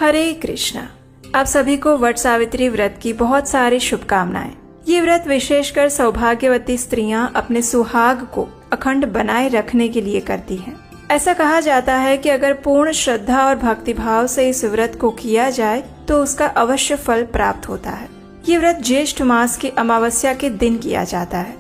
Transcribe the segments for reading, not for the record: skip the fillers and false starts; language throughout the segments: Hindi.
हरे कृष्णा। आप सभी को वट सावित्री व्रत की बहुत सारी शुभकामनाएं। ये व्रत विशेषकर सौभाग्यवती स्त्रियां अपने सुहाग को अखंड बनाए रखने के लिए करती हैं। ऐसा कहा जाता है कि अगर पूर्ण श्रद्धा और भक्तिभाव से इस व्रत को किया जाए तो उसका अवश्य फल प्राप्त होता है। ये व्रत ज्येष्ठ मास की अमावस्या के दिन किया जाता है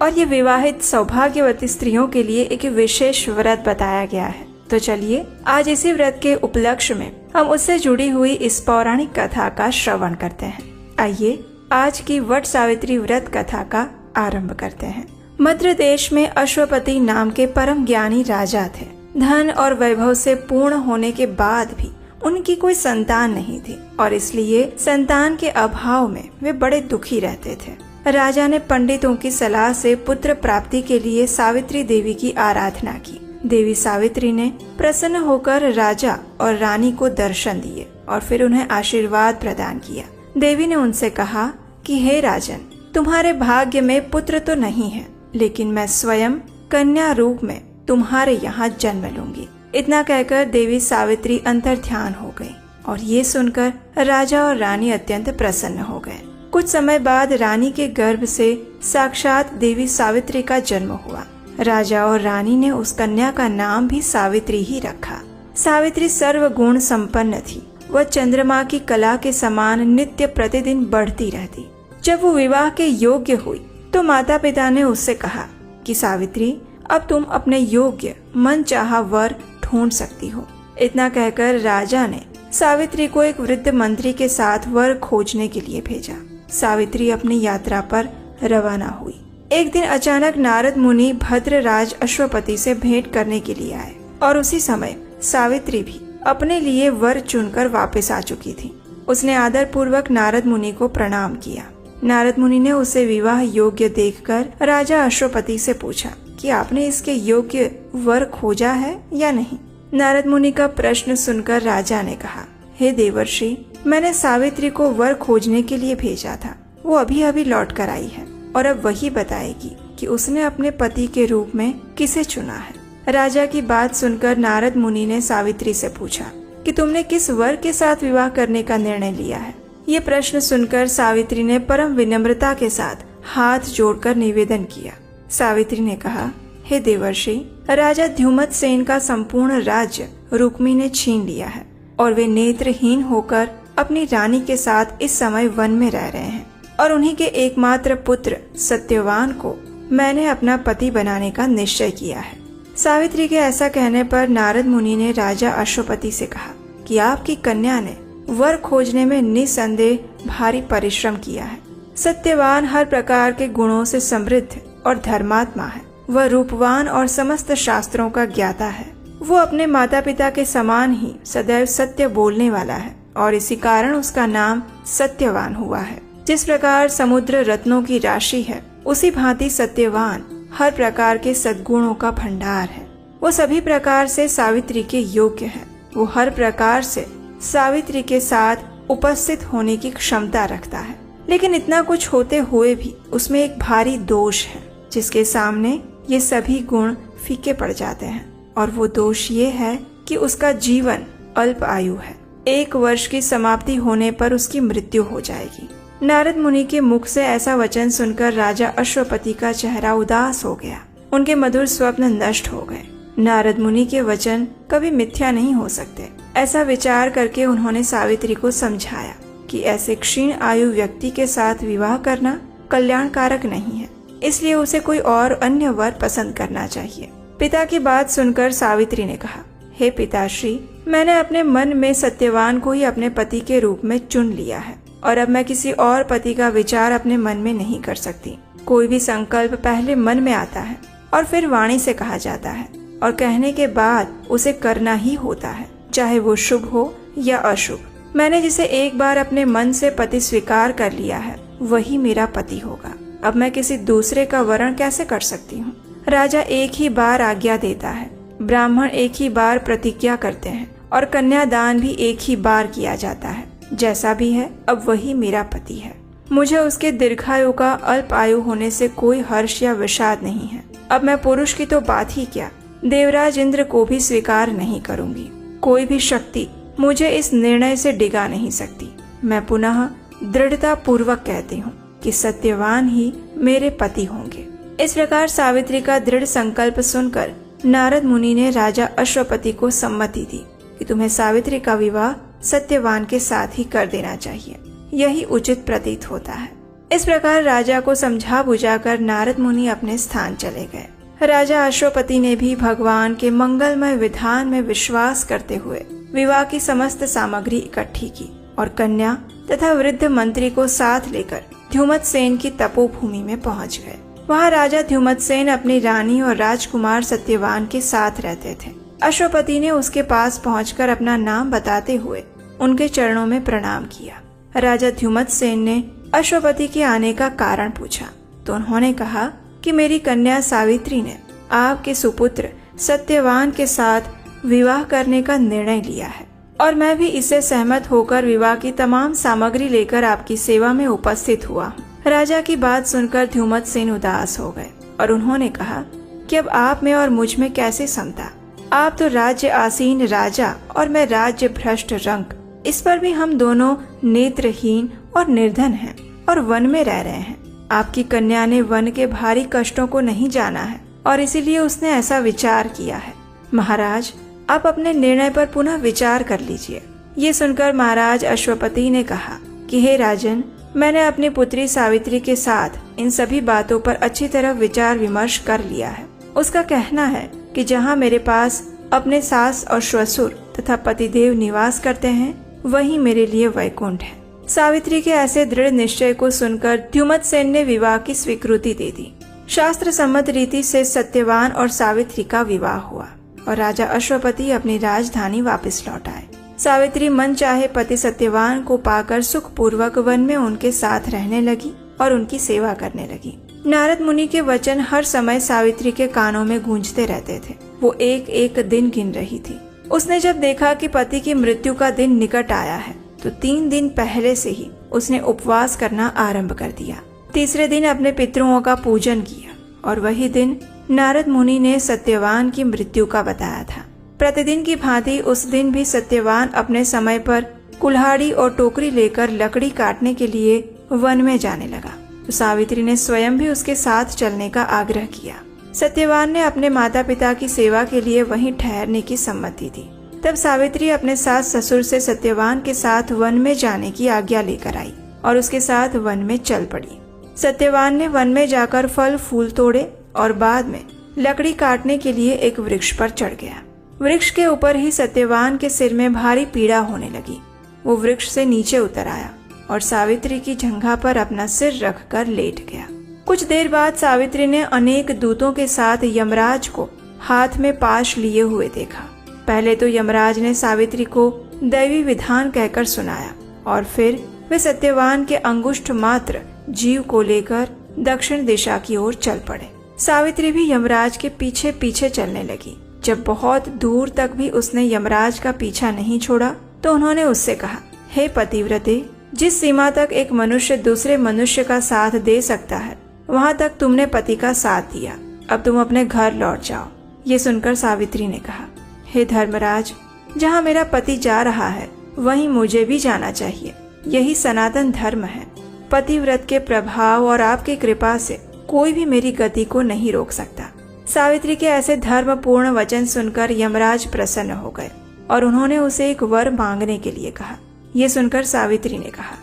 और ये विवाहित सौभाग्यवती स्त्रियों के लिए एक विशेष व्रत बताया गया है। तो चलिए आज इसी व्रत के उपलक्ष्य में हम उससे जुड़ी हुई इस पौराणिक कथा का श्रवण करते हैं। आइए आज की वट सावित्री व्रत कथा का आरंभ करते हैं। मद्र देश में अश्वपति नाम के परम ज्ञानी राजा थे। धन और वैभव से पूर्ण होने के बाद भी उनकी कोई संतान नहीं थी और इसलिए संतान के अभाव में वे बड़े दुखी रहते थे। राजा ने पंडितों की सलाह से पुत्र प्राप्ति के लिए सावित्री देवी की आराधना की। देवी सावित्री ने प्रसन्न होकर राजा और रानी को दर्शन दिए और फिर उन्हें आशीर्वाद प्रदान किया। देवी ने उनसे कहा कि हे राजन, तुम्हारे भाग्य में पुत्र तो नहीं है, लेकिन मैं स्वयं कन्या रूप में तुम्हारे यहाँ जन्म लूंगी। इतना कहकर देवी सावित्री अंतर्ध्यान हो गई और ये सुनकर राजा और रानी अत्यंत प्रसन्न हो गए। कुछ समय बाद रानी के गर्भ से साक्षात देवी सावित्री का जन्म हुआ। राजा और रानी ने उस कन्या का नाम भी सावित्री ही रखा। सावित्री सर्वगुण संपन्न थी। वह चंद्रमा की कला के समान नित्य प्रतिदिन बढ़ती रहती। जब वो विवाह के योग्य हुई तो माता पिता ने उससे कहा कि सावित्री, अब तुम अपने योग्य मनचाहा वर ढूंढ सकती हो। इतना कहकर राजा ने सावित्री को एक वृद्ध मंत्री के साथ वर खोजने के लिए भेजा। सावित्री अपनी यात्रा पर रवाना हुई। एक दिन अचानक नारद मुनि भद्रराज अश्वपति से भेंट करने के लिए आए और उसी समय सावित्री भी अपने लिए वर चुनकर वापस आ चुकी थी। उसने आदर पूर्वक नारद मुनि को प्रणाम किया। नारद मुनि ने उसे विवाह योग्य देखकर राजा अश्वपति से पूछा कि आपने इसके योग्य वर खोजा है या नहीं। नारद मुनि का प्रश्न सुनकर राजा ने कहा, हे देवर्षि, मैंने सावित्री को वर खोजने के लिए भेजा था। वो अभी अभी लौट कर आई है और अब वही बताएगी कि उसने अपने पति के रूप में किसे चुना है। राजा की बात सुनकर नारद मुनि ने सावित्री से पूछा कि तुमने किस वर के साथ विवाह करने का निर्णय लिया है। ये प्रश्न सुनकर सावित्री ने परम विनम्रता के साथ हाथ जोड़कर निवेदन किया। सावित्री ने कहा, हे देवर्षि, राजा ध्युमत सेन का संपूर्ण राज्य रुक्मी ने छीन लिया है और वे नेत्रहीन होकर अपनी रानी के साथ इस समय वन में रह रहे हैं और उन्हीं के एकमात्र पुत्र सत्यवान को मैंने अपना पति बनाने का निश्चय किया है। सावित्री के ऐसा कहने पर नारद मुनि ने राजा अश्वपति से कहा कि आपकी कन्या ने वर खोजने में निसंदेह भारी परिश्रम किया है। सत्यवान हर प्रकार के गुणों से समृद्ध और धर्मात्मा है। वह रूपवान और समस्त शास्त्रों का ज्ञाता है। वो अपने माता पिता के समान ही सदैव सत्य बोलने वाला है और इसी कारण उसका नाम सत्यवान हुआ है। जिस प्रकार समुद्र रत्नों की राशि है, उसी भांति सत्यवान हर प्रकार के सद्गुणों का भंडार है। वो सभी प्रकार से सावित्री के योग्य है। वो हर प्रकार से सावित्री के साथ उपस्थित होने की क्षमता रखता है, लेकिन इतना कुछ होते हुए भी उसमें एक भारी दोष है जिसके सामने ये सभी गुण फीके पड़ जाते हैं। और वो दोष ये है कि उसका जीवन अल्प आयु है। 1 वर्ष की समाप्ति होने पर उसकी मृत्यु हो जाएगी। नारद मुनि के मुख से ऐसा वचन सुनकर राजा अश्वपति का चेहरा उदास हो गया। उनके मधुर स्वप्न नष्ट हो गए। नारद मुनि के वचन कभी मिथ्या नहीं हो सकते। ऐसा विचार करके उन्होंने सावित्री को समझाया कि ऐसे क्षीण आयु व्यक्ति के साथ विवाह करना कल्याणकारक नहीं है, इसलिए उसे कोई और अन्य वर पसंद करना चाहिए। पिता की बात सुनकर सावित्री ने कहा, हे पिताश्री, मैंने अपने मन में सत्यवान को ही अपने पति के रूप में चुन लिया है और अब मैं किसी और पति का विचार अपने मन में नहीं कर सकती। कोई भी संकल्प पहले मन में आता है और फिर वाणी से कहा जाता है और कहने के बाद उसे करना ही होता है, चाहे वो शुभ हो या अशुभ। मैंने जिसे एक बार अपने मन से पति स्वीकार कर लिया है, वही मेरा पति होगा। अब मैं किसी दूसरे का वरण कैसे कर सकती हूँ। राजा एक ही बार आज्ञा देता है, ब्राह्मण एक ही बार प्रतिज्ञा करते हैं और कन्यादान भी एक ही बार किया जाता है। जैसा भी है, अब वही मेरा पति है। मुझे उसके दीर्घायु का अल्प आयु होने से कोई हर्ष या विषाद नहीं है। अब मैं पुरुष की तो बात ही क्या, देवराज इंद्र को भी स्वीकार नहीं करूंगी। कोई भी शक्ति मुझे इस निर्णय से डिगा नहीं सकती। मैं पुनः दृढ़ता पूर्वक कहती हूँ कि सत्यवान ही मेरे पति होंगे। इस प्रकार सावित्री का दृढ़ संकल्प सुनकर नारद मुनि ने राजा अश्वपति को सम्मति दी कि तुम्हें सावित्री का विवाह सत्यवान के साथ ही कर देना चाहिए, यही उचित प्रतीत होता है। इस प्रकार राजा को समझा बुझाकर नारद मुनि अपने स्थान चले गए। राजा अश्वपति ने भी भगवान के मंगलमय विधान में विश्वास करते हुए विवाह की समस्त सामग्री इकट्ठी की और कन्या तथा वृद्ध मंत्री को साथ लेकर ध्युमतसेन की तपोभूमि में पहुंच गए। वहां राजा ध्युमतसेन अपनी रानी और राजकुमार सत्यवान के साथ रहते थे। अश्वपति ने उसके पास पहुंचकर अपना नाम बताते हुए उनके चरणों में प्रणाम किया। राजा ध्युमतसेन ने अश्वपति के आने का कारण पूछा तो उन्होंने कहा कि मेरी कन्या सावित्री ने आपके सुपुत्र सत्यवान के साथ विवाह करने का निर्णय लिया है और मैं भी इससे सहमत होकर विवाह की तमाम सामग्री लेकर आपकी सेवा में उपस्थित हुआ हूँ। राजा की बात सुनकर ध्युमतसेन उदास हो गए और उन्होंने कहा कि अब आप में और मुझ में कैसे समता। आप तो राज्य आसीन राजा और मैं राज्य भ्रष्ट रंक, इस पर भी हम दोनों नेत्रहीन और निर्धन हैं और वन में रह रहे हैं। आपकी कन्या ने वन के भारी कष्टों को नहीं जाना है और इसीलिए उसने ऐसा विचार किया है। महाराज, आप अपने निर्णय पर पुनः विचार कर लीजिए। ये सुनकर महाराज अश्वपति ने कहा कि हे राजन, मैंने अपनी पुत्री सावित्री के साथ इन सभी बातों पर अच्छी तरह विचार विमर्श कर लिया है। उसका कहना है कि जहाँ मेरे पास अपने सास और ससुर तथा पतिदेव निवास करते हैं, वही मेरे लिए वैकुंठ है। सावित्री के ऐसे दृढ़ निश्चय को सुनकर ध्युमतसेन ने विवाह की स्वीकृति दे दी। शास्त्र सम्मत रीति से सत्यवान और सावित्री का विवाह हुआ और राजा अश्वपति अपनी राजधानी वापस लौट आए। सावित्री मन चाहे पति सत्यवान को पाकर सुख पूर्वक वन में उनके साथ रहने लगी और उनकी सेवा करने लगी। नारद मुनि के वचन हर समय सावित्री के कानों में गूंजते रहते थे। वो एक एक दिन गिन रही थी। उसने जब देखा कि पति की मृत्यु का दिन निकट आया है तो 3 दिन पहले से ही उसने उपवास करना आरंभ कर दिया। तीसरे दिन अपने पितरों का पूजन किया और वही दिन नारद मुनि ने सत्यवान की मृत्यु का बताया था। प्रतिदिन की भांति उस दिन भी सत्यवान अपने समय पर कुल्हाड़ी और टोकरी लेकर लकड़ी काटने के लिए वन में जाने लगा तो सावित्री ने स्वयं भी उसके साथ चलने का आग्रह किया। सत्यवान ने अपने माता पिता की सेवा के लिए वहीं ठहरने की सम्मति दी। तब सावित्री अपने सास ससुर से सत्यवान के साथ वन में जाने की आज्ञा लेकर आई और उसके साथ वन में चल पड़ी। सत्यवान ने वन में जाकर फल फूल तोड़े और बाद में लकड़ी काटने के लिए एक वृक्ष पर चढ़ गया। वृक्ष के ऊपर ही सत्यवान के सिर में भारी पीड़ा होने लगी। वो वृक्ष से नीचे उतर आया और सावित्री की जंघा पर अपना सिर रखकर लेट गया। कुछ देर बाद सावित्री ने अनेक दूतों के साथ यमराज को हाथ में पाश लिए हुए देखा। पहले तो यमराज ने सावित्री को दैवी विधान कहकर सुनाया और फिर वे सत्यवान के अंगुष्ठ मात्र जीव को लेकर दक्षिण दिशा की ओर चल पड़े। सावित्री भी यमराज के पीछे पीछे चलने लगी। जब बहुत दूर तक भी उसने यमराज का पीछा नहीं छोड़ा तो उन्होंने उससे कहा, हे पतिव्रते, जिस सीमा तक एक मनुष्य दूसरे मनुष्य का साथ दे सकता है वहाँ तक तुमने पति का साथ दिया। अब तुम अपने घर लौट जाओ। ये सुनकर सावित्री ने कहा, हे धर्मराज, जहाँ मेरा पति जा रहा है वहीं मुझे भी जाना चाहिए। यही सनातन धर्म है। पतिव्रत के प्रभाव और आपकी कृपा से कोई भी मेरी गति को नहीं रोक सकता। सावित्री के ऐसे धर्मपूर्ण वचन सुनकर यमराज प्रसन्न हो गए और उन्होंने उसे एक वर मांगने के लिए कहा। ये सुनकर सावित्री ने कहा,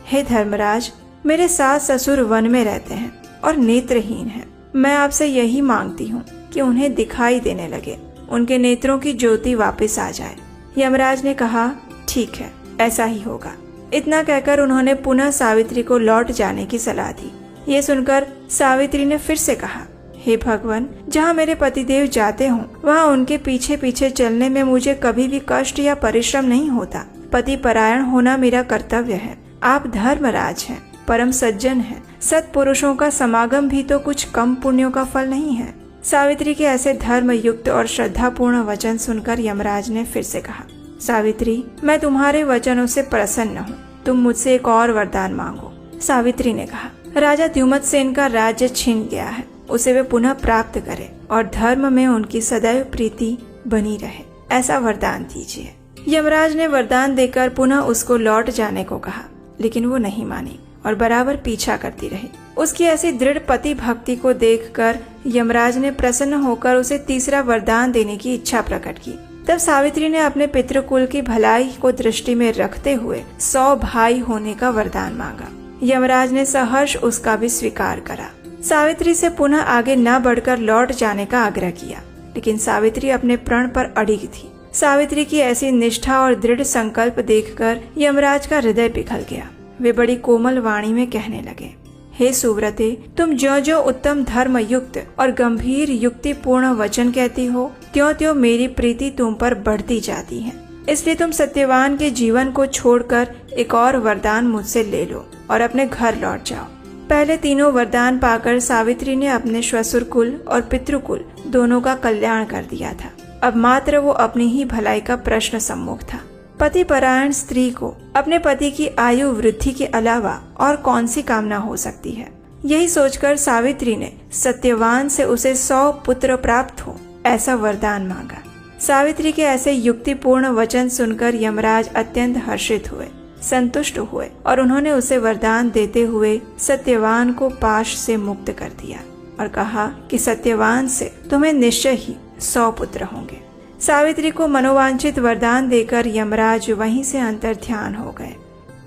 हे धर्मराज, मेरे सास ससुर वन में रहते हैं और नेत्रहीन हैं। मैं आपसे यही मांगती हूँ कि उन्हें दिखाई देने लगे, उनके नेत्रों की ज्योति वापस आ जाए। यमराज ने कहा, ठीक है, ऐसा ही होगा। इतना कहकर उन्होंने पुनः सावित्री को लौट जाने की सलाह दी। ये सुनकर सावित्री ने फिर से कहा, हे भगवान, जहाँ मेरे पतिदेव जाते हों वहाँ उनके पीछे पीछे चलने में मुझे कभी भी कष्ट या परिश्रम नहीं होता। पति परायण होना मेरा कर्तव्य है। आप धर्मराज हैं, परम सज्जन हैं। सत्पुरुषों का समागम भी तो कुछ कम पुण्यों का फल नहीं है। सावित्री के ऐसे धर्म युक्त और श्रद्धापूर्ण वचन सुनकर यमराज ने फिर से कहा, सावित्री, मैं तुम्हारे वचनों से प्रसन्न हूँ। तुम मुझसे एक और वरदान मांगो। सावित्री ने कहा, राजा ध्युमतसेन का राज्य छिन गया है, उसे वे पुनः प्राप्त करें और धर्म में उनकी सदैव प्रीति बनी रहे, ऐसा वरदान दीजिए। यमराज ने वरदान देकर पुनः उसको लौट जाने को कहा, लेकिन वो नहीं मानी और बराबर पीछा करती रही। उसकी ऐसी दृढ़ पति भक्ति को देखकर यमराज ने प्रसन्न होकर उसे तीसरा वरदान देने की इच्छा प्रकट की। तब सावित्री ने अपने पितृकुल की भलाई को दृष्टि में रखते हुए 100 भाई होने का वरदान मांगा। यमराज ने सहर्ष उसका भी स्वीकार करा। सावित्री से पुनः आगे न बढ़कर लौट जाने का आग्रह किया, लेकिन सावित्री अपने प्रण पर अड़िग थी। सावित्री की ऐसी निष्ठा और दृढ़ संकल्प देखकर यमराज का हृदय पिघल गया। वे बड़ी कोमल वाणी में कहने लगे, हे सुव्रते, तुम ज्यों ज्यों उत्तम धर्म युक्त और गंभीर युक्ति पूर्ण वचन कहती हो, त्यों त्यों मेरी प्रीति तुम पर बढ़ती जाती है। इसलिए तुम सत्यवान के जीवन को छोड़कर एक और वरदान मुझसे ले लो और अपने घर लौट जाओ। पहले तीनों वरदान पाकर सावित्री ने अपने श्वशुर कुल और पितृकुल दोनों का कल्याण कर दिया था। अब मात्र वो अपनी ही भलाई का प्रश्न सम्मुख था। पति परायण स्त्री को अपने पति की आयु वृद्धि के अलावा और कौन सी कामना हो सकती है। यही सोचकर सावित्री ने सत्यवान से उसे 100 पुत्र प्राप्त हो ऐसा वरदान मांगा। सावित्री के ऐसे युक्तिपूर्ण वचन सुनकर यमराज अत्यंत हर्षित हुए, संतुष्ट हुए और उन्होंने उसे वरदान देते हुए सत्यवान को पाश से मुक्त कर दिया और कहा कि सत्यवान से तुम्हें निश्चय ही 100 पुत्र होंगे। सावित्री को मनोवांछित वरदान देकर यमराज वहीं से अंतर्ध्यान हो गए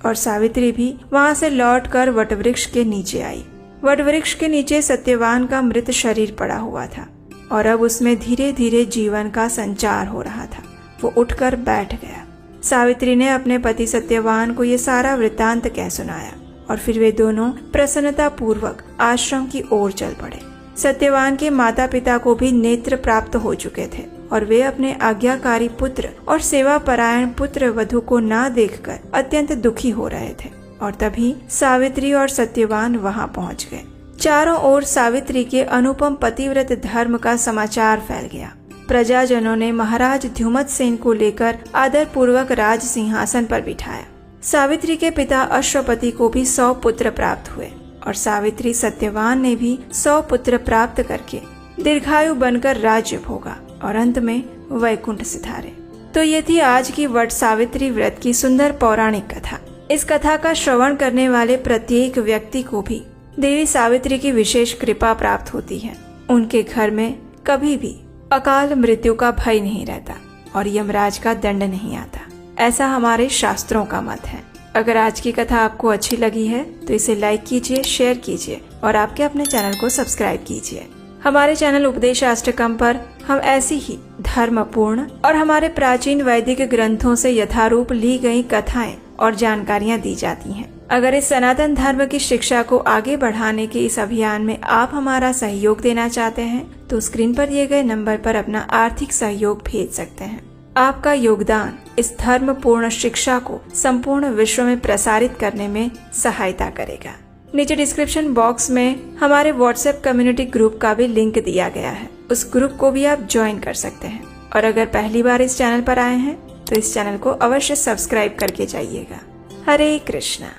और सावित्री भी वहां से लौटकर वटवृक्ष के नीचे आई। वटवृक्ष के नीचे सत्यवान का मृत शरीर पड़ा हुआ था और अब उसमें धीरे धीरे जीवन का संचार हो रहा था। वो उठकर बैठ गया। सावित्री ने अपने पति सत्यवान को ये सारा वृत्तांत कह सुनाया और फिर वे दोनों प्रसन्नता पूर्वक आश्रम की ओर चल पड़े। सत्यवान के माता पिता को भी नेत्र प्राप्त हो चुके थे और वे अपने आज्ञाकारी पुत्र और सेवा परायण पुत्र वधु को ना देखकर अत्यंत दुखी हो रहे थे। और तभी सावित्री और सत्यवान वहां पहुंच गए। चारों ओर सावित्री के अनुपम पतिव्रत धर्म का समाचार फैल गया। प्रजाजनों ने महाराज द्युमत्सेन को लेकर आदर पूर्वक राज सिंहासन पर बिठाया। सावित्री के पिता अश्वपति को भी 100 पुत्र प्राप्त हुए और सावित्री सत्यवान ने भी 100 पुत्र प्राप्त करके दीर्घायु बनकर राज्य भोगा और अंत में वैकुंठ सिधारे। तो ये थी आज की वट सावित्री व्रत की सुंदर पौराणिक कथा। इस कथा का श्रवण करने वाले प्रत्येक व्यक्ति को भी देवी सावित्री की विशेष कृपा प्राप्त होती है। उनके घर में कभी भी अकाल मृत्यु का भय नहीं रहता और यमराज का दंड नहीं आता, ऐसा हमारे शास्त्रों का मत है। अगर आज की कथा आपको अच्छी लगी है तो इसे लाइक कीजिए, शेयर कीजिए और आपके अपने चैनल को सब्सक्राइब कीजिए। हमारे चैनल उपदेशाष्टकम पर हम ऐसी ही धर्मपूर्ण और हमारे प्राचीन वैदिक ग्रंथों से यथारूप ली गई कथाएं और जानकारियां दी जाती हैं। अगर इस सनातन धर्म की शिक्षा को आगे बढ़ाने के इस अभियान में आप हमारा सहयोग देना चाहते हैं तो स्क्रीन पर दिए गए नंबर पर अपना आर्थिक सहयोग भेज सकते हैं। आपका योगदान इस धर्मपूर्ण शिक्षा को संपूर्ण विश्व में प्रसारित करने में सहायता करेगा। नीचे डिस्क्रिप्शन बॉक्स में हमारे व्हाट्सएप कम्युनिटी ग्रुप का भी लिंक दिया गया है, उस ग्रुप को भी आप ज्वाइन कर सकते हैं। और अगर पहली बार इस चैनल पर आए हैं तो इस चैनल को अवश्य सब्सक्राइब करके जाइएगा। हरे कृष्णा।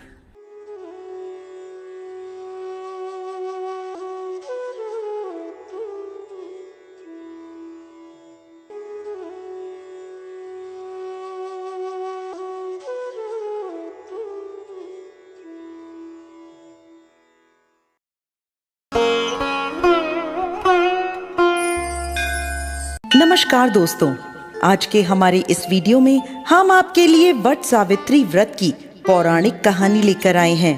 नमस्कार दोस्तों, आज के हमारे इस वीडियो में हम आपके लिए वट सावित्री व्रत की पौराणिक कहानी लेकर आए हैं।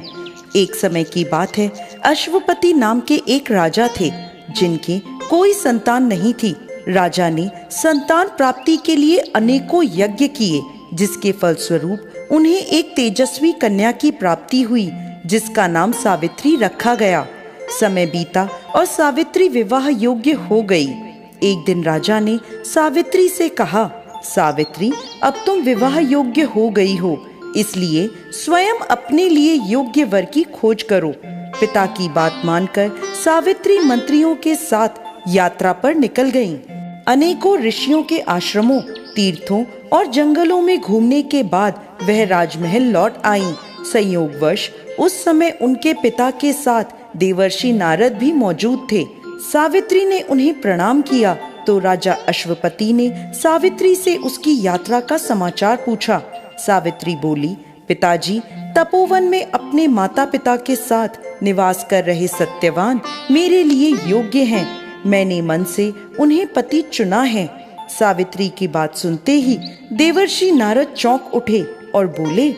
एक समय की बात है, अश्वपति नाम के एक राजा थे जिनके कोई संतान नहीं थी। राजा ने संतान प्राप्ति के लिए अनेकों यज्ञ किए, जिसके फलस्वरूप उन्हें एक तेजस्वी कन्या की प्राप्ति हुई जिसका नाम सावित्री रखा गया। समय बीता और सावित्री विवाह योग्य हो गई। एक दिन राजा ने सावित्री से कहा, सावित्री, अब तुम विवाह योग्य हो गई हो, इसलिए स्वयं अपने लिए योग्य वर की खोज करो। पिता की बात मानकर सावित्री मंत्रियों के साथ यात्रा पर निकल गईं। अनेकों ऋषियों के आश्रमों, तीर्थों और जंगलों में घूमने के बाद वह राजमहल लौट आईं। संयोगवश उस समय उनके पिता के साथ देवर्षि नारद भी मौजूद थे। सावित्री ने उन्हें प्रणाम किया तो राजा अश्वपति ने सावित्री से उसकी यात्रा का समाचार पूछा। सावित्री बोली, पिताजी, तपोवन में अपने माता पिता के साथ निवास कर रहे सत्यवान मेरे लिए योग्य हैं। मैंने मन से उन्हें पति चुना है। सावित्री की बात सुनते ही देवर्षि नारद चौंक उठे और बोले,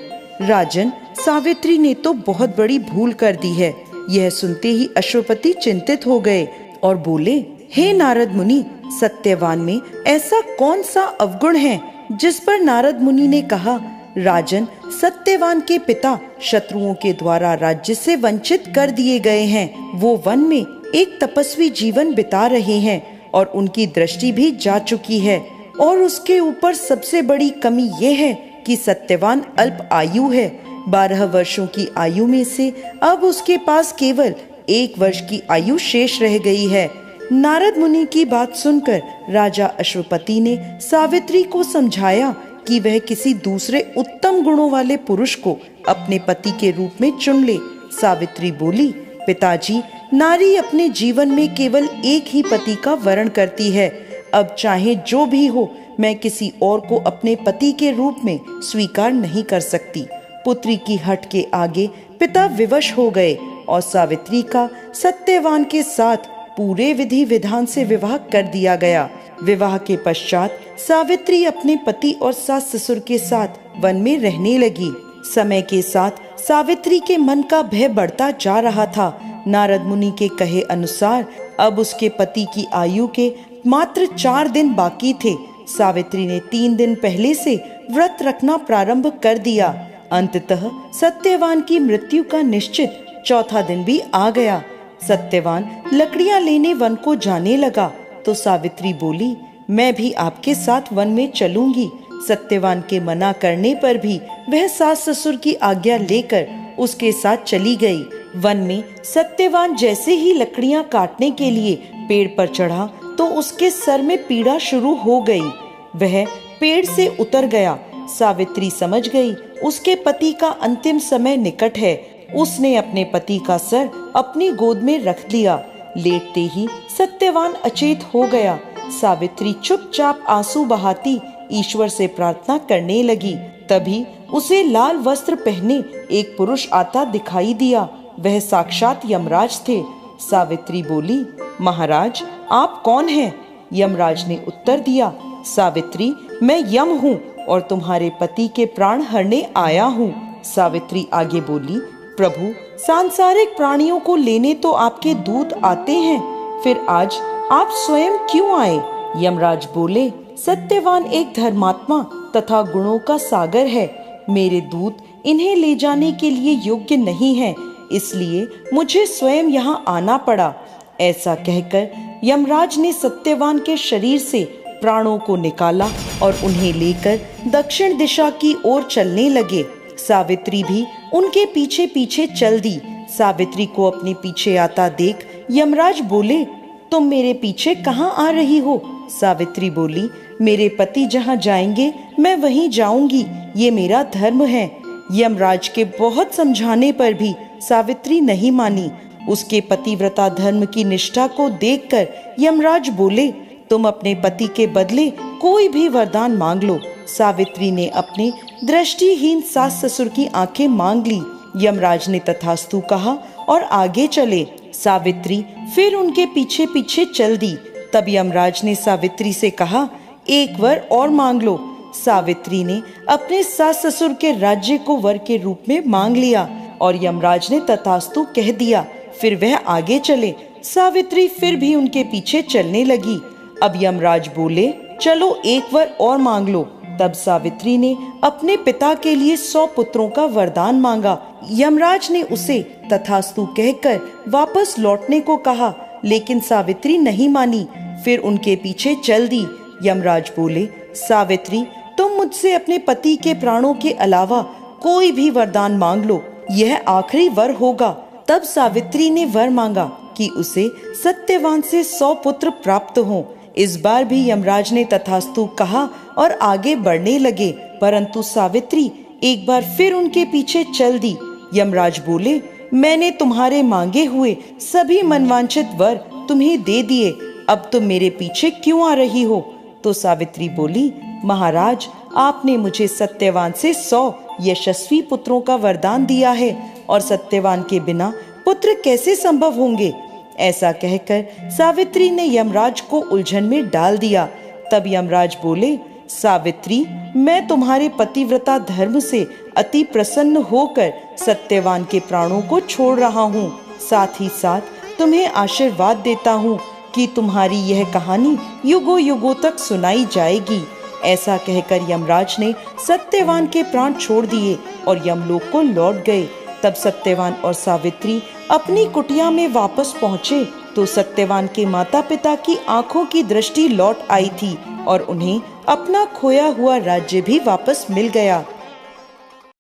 राजन, सावित्री ने तो बहुत बड़ी भूल कर दी है। यह सुनते ही अश्वपति चिंतित हो गए और बोले, हे नारद मुनि, सत्यवान में ऐसा कौन सा अवगुण है? जिस पर नारद मुनि ने कहा, राजन, सत्यवान के पिता शत्रुओं के द्वारा राज्य से वंचित कर दिए गए हैं। वो वन में एक तपस्वी जीवन बिता रहे हैं और उनकी दृष्टि भी जा चुकी है। और उसके ऊपर सबसे बड़ी कमी ये है कि सत्यवान अल्प आयु है। 12 वर्षों की आयु में से अब उसके पास केवल 1 वर्ष की आयु शेष रह गई है। नारद मुनि की बात सुनकर राजा अश्वपति ने सावित्री को समझाया कि वह किसी दूसरे उत्तम गुणों वाले पुरुष को अपने पति के रूप में चुन ले। सावित्री बोली, पिताजी, नारी अपने जीवन में केवल एक ही पति का वरण करती है। अब चाहे जो भी हो, मैं किसी और को अपने पति के रूप में स्वीकार नहीं कर सकती। पुत्री की हट के आगे पिता विवश हो गए और सावित्री का सत्यवान के साथ पूरे विधि विधान से विवाह कर दिया गया। विवाह के पश्चात सावित्री अपने पति और सास ससुर के साथ वन में रहने लगी। समय के साथ सावित्री के मन का भय बढ़ता जा रहा था। नारद मुनि के कहे अनुसार अब उसके पति की आयु के मात्र 4 दिन बाकी थे। सावित्री ने 3 दिन पहले से व्रत रखना प्रारंभ कर दिया। अंततः सत्यवान की मृत्यु का निश्चित 4था दिन भी आ गया। सत्यवान लकड़ियां लेने वन को जाने लगा तो सावित्री बोली, मैं भी आपके साथ वन में चलूंगी। सत्यवान के मना करने पर भी वह सास ससुर की आज्ञा लेकर उसके साथ चली गई। वन में सत्यवान जैसे ही लकड़ियां काटने के लिए पेड़ पर चढ़ा तो उसके सर में पीड़ा शुरू हो गई। वह पेड़ से उतर गया। सावित्री समझ गई उसके पति का अंतिम समय निकट है। उसने अपने पति का सर अपनी गोद में रख लिया। लेटते ही सत्यवान अचेत हो गया। सावित्री चुपचाप आंसू बहाती ईश्वर से प्रार्थना करने लगी। तभी उसे लाल वस्त्र पहने एक पुरुष आता दिखाई दिया। वह साक्षात यमराज थे। सावित्री बोली, महाराज, आप कौन हैं? यमराज ने उत्तर दिया, सावित्री, मैं यम हूँ और तुम्हारे पति के प्राण हरने आया हूँ। सावित्री आगे बोली, प्रभु, सांसारिक प्राणियों को लेने तो आपके दूत आते हैं, फिर आज आप स्वयं क्यों आए? यमराज बोले, सत्यवान एक धर्मात्मा तथा गुणों का सागर है। मेरे दूत इन्हें ले जाने के लिए योग्य नहीं है, इसलिए मुझे स्वयं यहाँ आना पड़ा। ऐसा कहकर यमराज ने सत्यवान के शरीर से प्राणों को निकाला और उन्हें लेकर दक्षिण दिशा की ओर चलने लगे। सावित्री भी उनके पीछे पीछे चल दी। सावित्री को अपने पीछे आता देख यमराज बोले, तुम मेरे पीछे कहाँ आ रही हो? सावित्री बोली, मेरे पति जहाँ जाएंगे मैं वहीं जाऊंगी, ये मेरा धर्म है। यमराज के बहुत समझाने पर भी सावित्री नहीं मानी। उसके पतिव्रता धर्म की निष्ठा को देखकर यमराज बोले, तुम अपने पति के बदले कोई भी वरदान मांग लो। सावित्री ने अपने दृष्टिहीन सास ससुर की आंखें मांग ली। यमराज ने तथास्तु कहा और आगे चले। सावित्री फिर उनके पीछे पीछे चल दी। तब यमराज ने सावित्री से कहा, एक वर और मांग लो। सावित्री ने अपने सास ससुर के राज्य को वर के रूप में मांग लिया और यमराज ने तथास्तु कह दिया। फिर वह आगे चले। सावित्री फिर भी उनके पीछे चलने लगी। अब यमराज बोले, चलो एक वर और मांग लो। तब सावित्री ने अपने पिता के लिए 100 पुत्रों का वरदान मांगा। यमराज ने उसे तथास्तु कहकर वापस लौटने को कहा, लेकिन सावित्री नहीं मानी। फिर उनके पीछे चल दी। यमराज बोले, सावित्री, तुम मुझसे अपने पति के प्राणों के अलावा कोई भी वरदान मांग लो, यह आखिरी वर होगा। तब सावित्री ने वर मांगा कि उसे सत्यवान से 100 पुत्र प्राप्त हों। इस बार भी यमराज ने तथास्तु कहा और आगे बढ़ने लगे, परंतु सावित्री एक बार फिर उनके पीछे चल दी। यमराज बोले, मैंने तुम्हारे मांगे हुए सभी मनवांछित वर तुम्हें दे दिए, अब तुम मेरे पीछे क्यों आ रही हो? तो सावित्री बोली, महाराज, आपने मुझे सत्यवान से 100 यशस्वी पुत्रों का वरदान दिया है और सत्यवान के बिना पुत्र कैसे संभव होंगे? ऐसा कहकर सावित्री ने यमराज को उलझन में डाल दिया। तब यमराज बोले, सावित्री, मैं तुम्हारे पतिव्रता धर्म से अति प्रसन्न होकर सत्यवान के प्राणों को छोड़ रहा हूँ। साथ ही साथ तुम्हें आशीर्वाद देता हूँ कि तुम्हारी यह कहानी युगों युगों तक सुनाई जाएगी। ऐसा कहकर यमराज ने सत्यवान के प्राण छोड़ दिए और यमलोक को लौट गए। तब सत्यवान और सावित्री अपनी कुटिया में वापस पहुँचे तो सत्यवान के माता पिता की आंखों की दृष्टि लौट आई थी और उन्हें अपना खोया हुआ राज्य भी वापस मिल गया।